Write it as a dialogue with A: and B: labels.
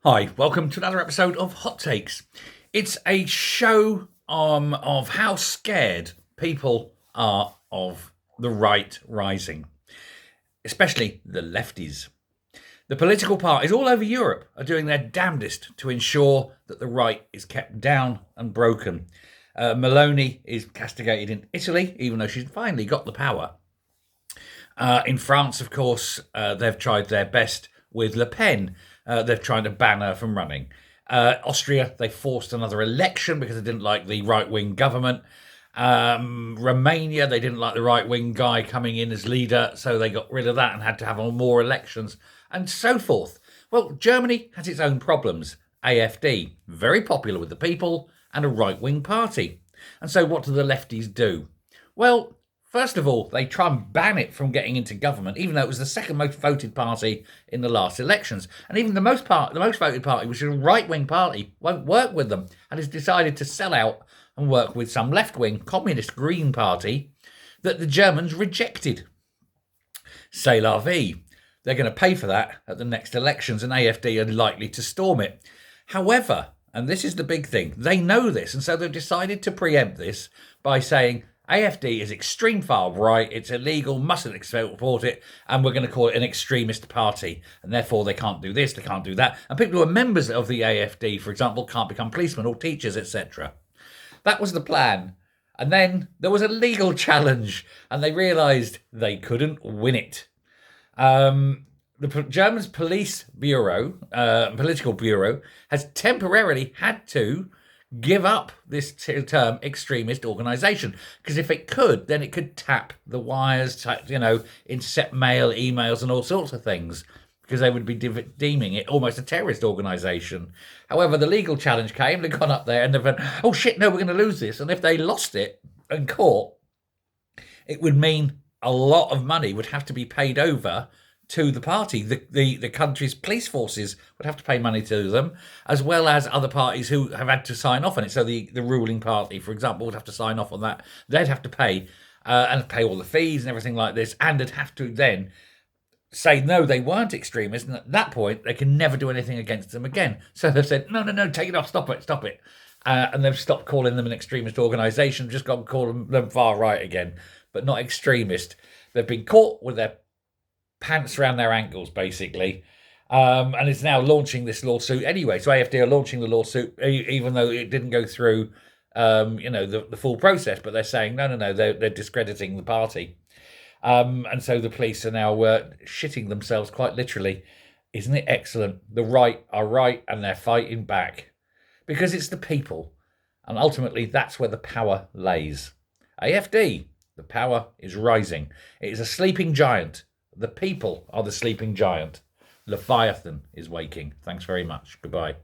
A: Hi, welcome to another episode of Hot Takes. It's a show of how scared people are of the right rising, especially the lefties. The political parties all over Europe are doing their damnedest to ensure that the right is kept down and broken. Meloni is castigated in Italy, even though she's finally got the power. In France, of course, they've tried their best with Le Pen. They've tried to ban her from running. Austria, they forced another election because they didn't like the right-wing government. Romania, they didn't like the right-wing guy coming in as leader, so they got rid of that and had to have more elections, and so forth. Well, Germany has its own problems. AfD, very popular with the people, and a right-wing party. And so what do the lefties do? Well, first of all, they try and ban it from getting into government, even though it was the second most voted party in the last elections. And even the most voted party, which is a right-wing party, won't work with them and has decided to sell out and work with some left-wing communist Green Party that the Germans rejected. C'est la vie. They're going to pay for that at the next elections, and AfD are likely to storm it. However, and this is the big thing, they know this, and so they've decided to preempt this by saying AfD is extreme far right, it's illegal, mustn't support it, and we're going to call it an extremist party. And therefore they can't do this, they can't do that. And people who are members of the AfD, for example, can't become policemen or teachers, etc. That was the plan. And then there was a legal challenge, and they realised they couldn't win it. The German's police bureau, political bureau, has temporarily had to give up this term extremist organisation, because if it could, then it could tap the wires, intercept mail, emails, and all sorts of things, because they would be deeming it almost a terrorist organisation. However, the legal challenge came, they've gone up there and they've went, oh shit, no, we're going to lose this. And if they lost it in court, it would mean a lot of money would have to be paid over to the party. The country's police forces would have to pay money to them, as well as other parties who have had to sign off on it. So the ruling party, for example, would have to sign off on that. They'd have to pay and pay all the fees and everything like this, and they'd have to then say no, they weren't extremists, and at that point they can never do anything against them again. So they've said no, take it off, stop it. And they've stopped calling them an extremist organisation, just got to call them far right again, but not extremist. They've been caught with their pants around their ankles, basically, and it's now launching this lawsuit anyway. So AfD are launching the lawsuit, even though it didn't go through, the full process. But they're saying no, they're discrediting the party, and so the police are now shitting themselves quite literally. Isn't it excellent? The right are right, and they're fighting back because it's the people, and ultimately that's where the power lays. AfD, the power is rising. It is a sleeping giant. The people are the sleeping giant. Leviathan is waking. Thanks very much. Goodbye.